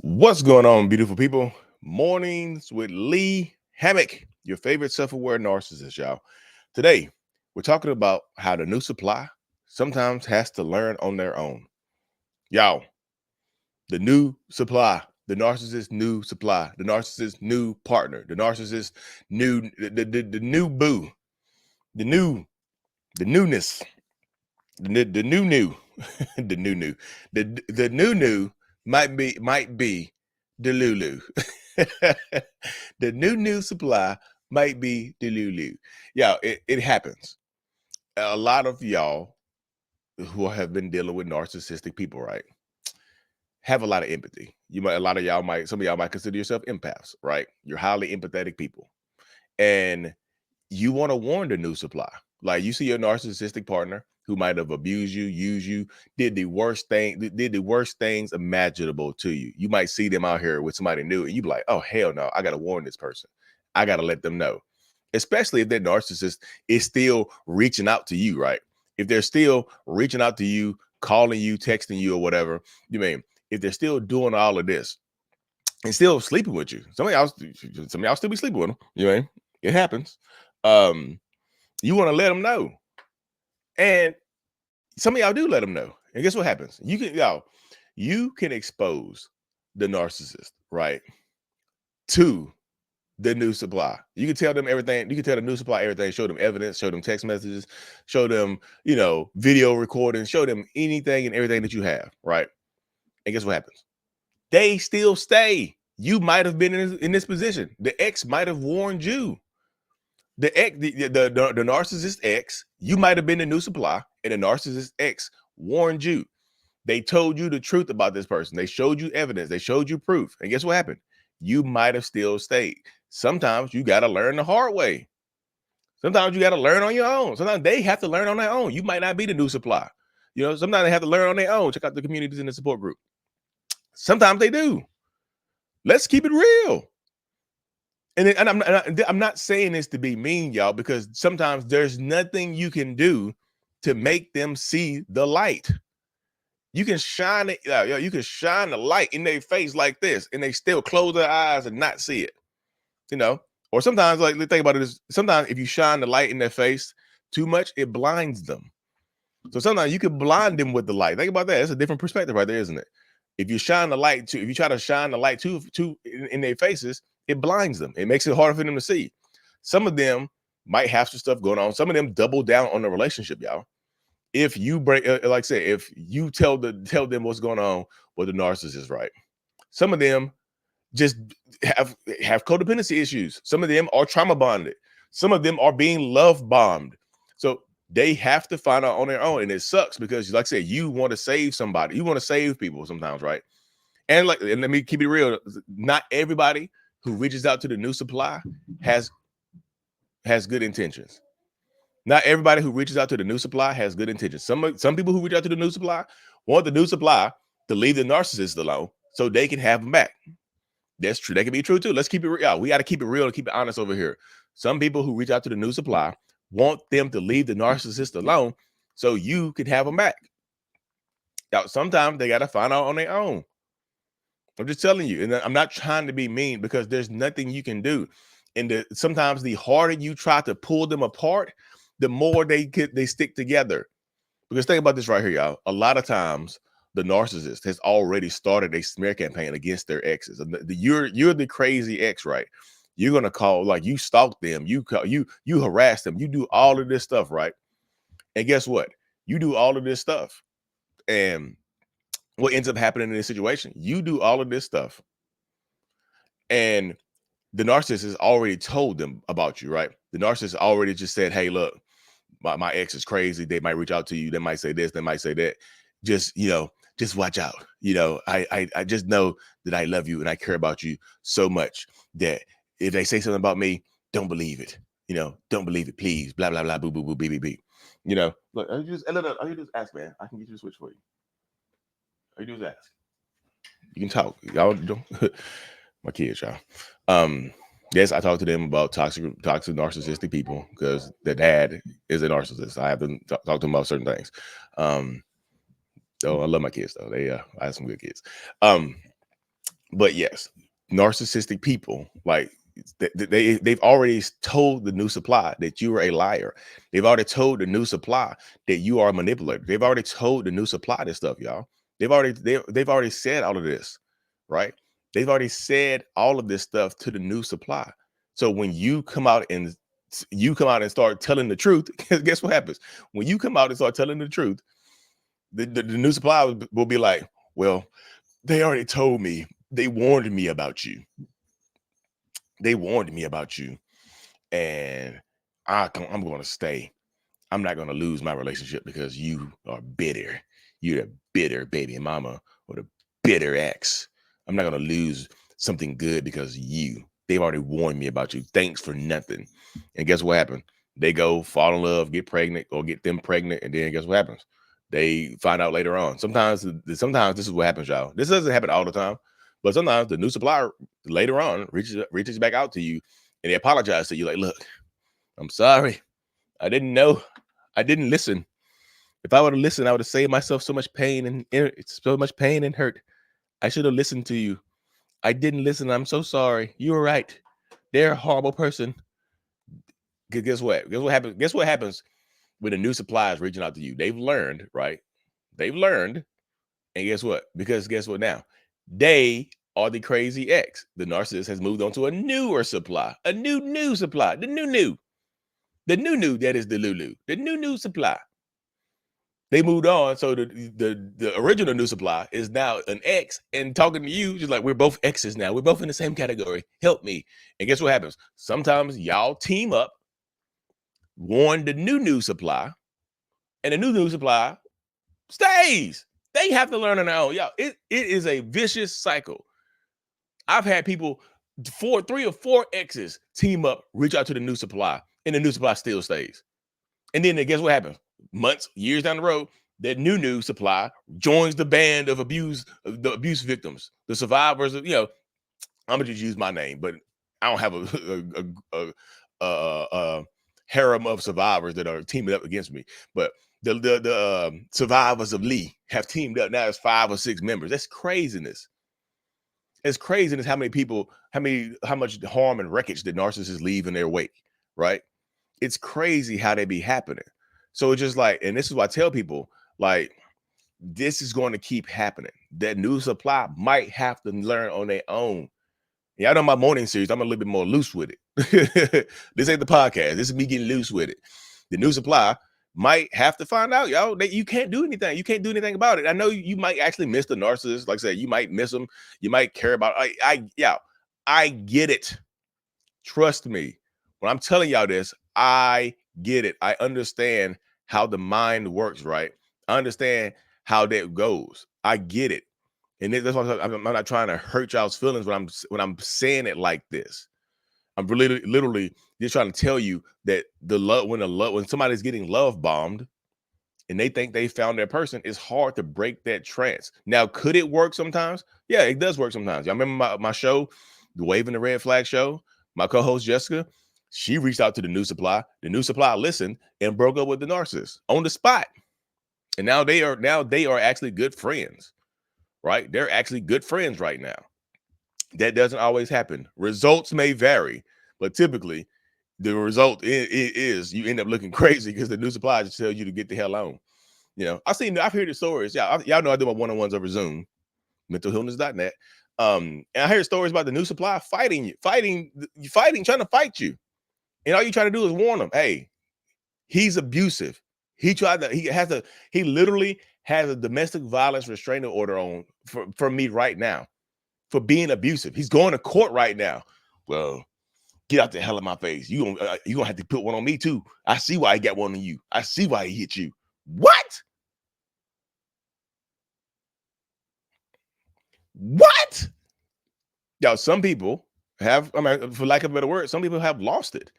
What's going on, beautiful people? Mornings with Lee Hammock, your favorite self-aware narcissist, y'all. Today, we're talking about how the new supply sometimes has to learn on their own. Y'all, the new supply, the narcissist new supply, the narcissist new partner, the narcissist new the new boo, the new the newness, the new the new the new might be the Lulu. The new supply might be the Lulu. Yeah, it happens. A lot of y'all who have been dealing with narcissistic people, right, have a lot of empathy. Some of y'all might consider yourself empaths, right? You're highly empathetic people. And you want to warn the new supply. Like you see your narcissistic partner who might have abused you, used you, did the worst things imaginable to you. You might see them out here with somebody new, and you be like, "Oh hell no! I gotta warn this person. I gotta let them know." Especially if that narcissist is still reaching out to you, right? If they're still reaching out to you, calling you, texting you, or whatever, you mean if they're still doing all of this and still sleeping with you, some of y'all still be sleeping with them. You know, it happens. Um, you want to let them know, and some of y'all do let them know. And guess what happens? You can expose the narcissist, right, to the new supply. You can tell them everything. You can tell the new supply everything. Show them evidence. Show them text messages. Show them, video recordings. Show them anything and everything that you have, right? And guess what happens? They still stay. You might have been in this position. The ex might have warned you. The narcissist ex, you might have been the new supply, and the narcissist ex warned you. They told you the truth about this person. They showed you evidence. They showed you proof. And guess what happened? You might have still stayed. Sometimes you got to learn the hard way. Sometimes you got to learn on your own. Sometimes they have to learn on their own. You might not be the new supply. Sometimes they have to learn on their own. Check out the communities in the support group. Sometimes they do. Let's keep it real. And I'm not saying this to be mean, y'all, because sometimes there's nothing you can do to make them see the light. You can shine it, you can shine the light in their face like this, and they still close their eyes and not see it. Or sometimes, like, think about it, is sometimes if you shine the light in their face too much, it blinds them. So sometimes you can blind them with the light. Think about that. It's a different perspective right there, isn't it? If you try to shine the light too in their faces, it blinds them. It makes it harder for them to see. Some of them might have some stuff going on. Some of them double down on the relationship, y'all. If you break, like I said, if you tell them what's going on with the narcissist, right? Some of them just have codependency issues. Some of them are trauma bonded. Some of them are being love bombed. So they have to find out on their own, and it sucks because, like I said, you want to save somebody. You want to save people sometimes, right? And let me keep it real. Not everybody who reaches out to the new supply has good intentions. Not everybody who reaches out to the new supply has good intentions. Some people who reach out to the new supply want the new supply to leave the narcissist alone so they can have them back. That's true. That can be true too. Let's keep it real. We got to keep it real and keep it honest over here. Some people who reach out to the new supply want them to leave the narcissist alone so you can have them back. Now, sometimes they got to find out on their own. I'm just telling you, and I'm not trying to be mean because there's nothing you can do. And sometimes the harder you try to pull them apart, the more they stick together. Because think about this right here, y'all. A lot of times, the narcissist has already started a smear campaign against their exes. You're the crazy ex, right? You're gonna call, like, you stalk them, you harass them, you do all of this stuff, right? And guess what? You do all of this stuff, and what ends up happening in this situation? You do all of this stuff, and the narcissist has already told them about you, right? The narcissist already just said, "Hey, look, my ex is crazy. They might reach out to you. They might say this. They might say that. Just, just watch out. I just know that I love you and I care about you so much that if they say something about me, don't believe it. Don't believe it, please. Blah, blah, blah, boo, boo, boo, beep, beep, beep. Look, all you just ask, man. I can get you to switch for you. All you do is ask. You can talk. Y'all don't. My kids, y'all. Yes, I talk to them about toxic narcissistic people because their dad is a narcissist. I have to talk to them about certain things. Oh, I love my kids though. I have some good kids. But yes, narcissistic people, like they've already told the new supply that you are a liar. They've already told the new supply that you are a manipulator. They've already told the new supply this stuff, y'all. They've already said all of this, right? They've already said all of this stuff to the new supply. So when you come out and start telling the truth, guess what happens? When you come out and start telling the truth, the new supply will be like, well, they already told me. They warned me about you. They warned me about you, and I'm going to stay. I'm not going to lose my relationship because you are bitter. You're the bitter baby mama or the bitter ex. I'm not going to lose something good because they've already warned me about you. Thanks for nothing. And guess what happened? They go fall in love, get pregnant, or get them pregnant, and then guess what happens? They find out later on. Sometimes this is what happens, y'all. This doesn't happen all the time, but sometimes the new supplier later on reaches back out to you and they apologize to you, like, look, I'm sorry. I didn't know. I didn't listen. If I would have listened, I would have saved myself so much pain and hurt. I should have listened to you. I didn't listen. I'm so sorry. You were right. They're a horrible person. Guess what? Guess what happens? Guess what happens when the new supply is reaching out to you? They've learned, right? They've learned. And guess what? Because guess what now? They are the crazy ex. The narcissist has moved on to a newer supply, a new supply, the new that is the Lulu, the new supply. They moved on, so the original new supply is now an ex and talking to you, just like we're both exes now. We're both in the same category. Help me. And guess what happens? Sometimes y'all team up, warn the new supply, and the new supply stays. They have to learn on their own. Y'all, it is a vicious cycle. I've had people, three or four exes team up, reach out to the new supply, and the new supply still stays. And then guess what happens? Months, years down the road, that new supply joins the band of the abuse victims, the survivors of, I'm gonna just use my name, but I don't have a harem of survivors that are teaming up against me. But the survivors of Lee have teamed up. Now it's 5 or 6 members. That's craziness. It's craziness how many people, how much harm and wreckage the narcissists leave in their wake, right? It's crazy how they be happening. So it's just like, and this is why I tell people, like, this is going to keep happening. That new supply might have to learn on their own. Y'all know my morning series, I'm a little bit more loose with it. This ain't the podcast. This is me getting loose with it. The new supply might have to find out, y'all, that you can't do anything. You can't do anything about it. I know you might actually miss the narcissist. Like I said, you might miss them. You might care about, I get it. Trust me. When I'm telling y'all this, I get it. I understand how the mind works, right? I understand how that goes. I get it. And that's why I'm not trying to hurt y'all's feelings when I'm saying it like this. I'm really literally just trying to tell you that when somebody's getting love bombed and they think they found their person, it's hard to break that trance. Now, could it work sometimes? Yeah, it does work sometimes. Y'all remember my show, the Waving the Red Flag show? My co-host Jessica, she reached out to the new supply. The new supply listened and broke up with the narcissist on the spot. And now they are actually good friends, right? They're actually good friends right now. That doesn't always happen. Results may vary, but typically the result is you end up looking crazy because the new supply just tells you to get the hell on. I've heard the stories. Y'all know I do my one-on-ones over Zoom, mentalhealness.net. And I heard stories about the new supply fighting, trying to fight you. And all you try to do is warn them, hey, he's abusive. He literally has a domestic violence restraining order on for me right now for being abusive. He's going to court right now. Well, get out the hell of my face. You gonna have to put one on me too. I see why he got one on you. I see why he hit you. What? What? Y'all, some people have, for lack of a better word, some people have lost it.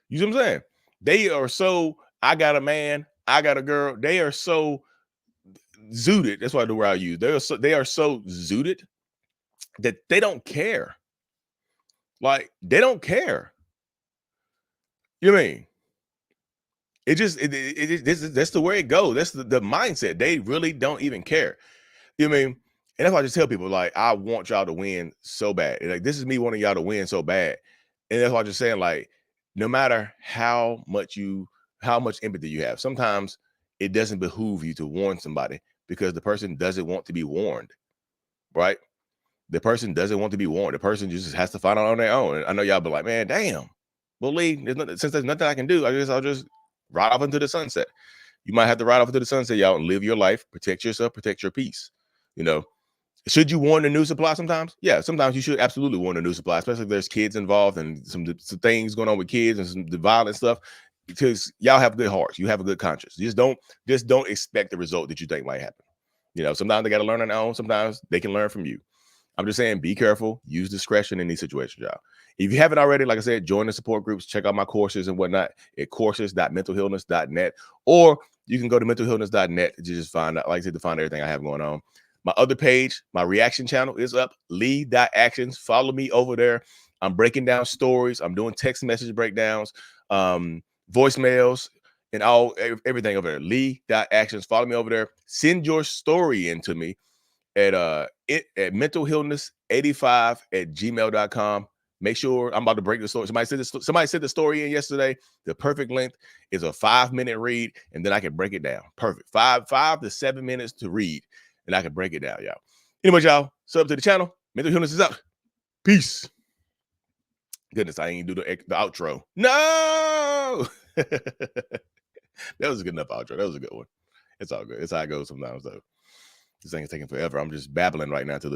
You see what I'm saying? They are so, I got a man, I got a girl. They are so zooted. That's why the word I use. They are so zooted that they don't care. Like, they don't care. You know what I mean? That's the way it goes. That's the mindset. They really don't even care. You know what I mean? And that's why I just tell people, like, I want y'all to win so bad. Like, this is me wanting y'all to win so bad. And that's why I'm just saying, like, no matter how much empathy you have, sometimes it doesn't behoove you to warn somebody because the person doesn't want to be warned, right? The person doesn't want to be warned. The person just has to find out on their own. And I know y'all be like, man, damn. Well, Lee, since there's nothing I can do, I'll just ride off into the sunset. You might have to ride off into the sunset, y'all, and live your life, protect yourself, protect your peace. You know, should you warn the new supply sometimes? Yeah, sometimes you should absolutely warn the new supply, especially if there's kids involved and some things going on with kids and some violent stuff. Because y'all have good hearts, you have a good conscience. Just don't expect the result that you think might happen. You know, sometimes they got to learn on their own. Sometimes they can learn from you. I'm just saying, be careful, use discretion in these situations, y'all. If you haven't already, like I said, join the support groups, check out my courses and whatnot at courses.mentalhealness.net, or you can go to mentalhealness.net to just find out, like I said, to find everything I have going on. My other page, my reaction channel is up, Lee.actions. Follow me over there. I'm breaking down stories. I'm doing text message breakdowns, voicemails, and everything over there. Lee.actions. Follow me over there. Send your story in to me at mentalhealness85@gmail.com. Make sure I'm about to break the story. Somebody said the story in yesterday. The perfect length is a 5-minute read, and then I can break it down. Perfect. 5 to 7 minutes to read, and I can break it down, y'all. Anyway, y'all, sub to the channel. Mental Healness is up. Peace. Goodness, I ain't do the outro. No. That was a good enough outro. That was a good one. It's all good. It's how it goes sometimes, though. This thing is taking forever. I'm just babbling right now to the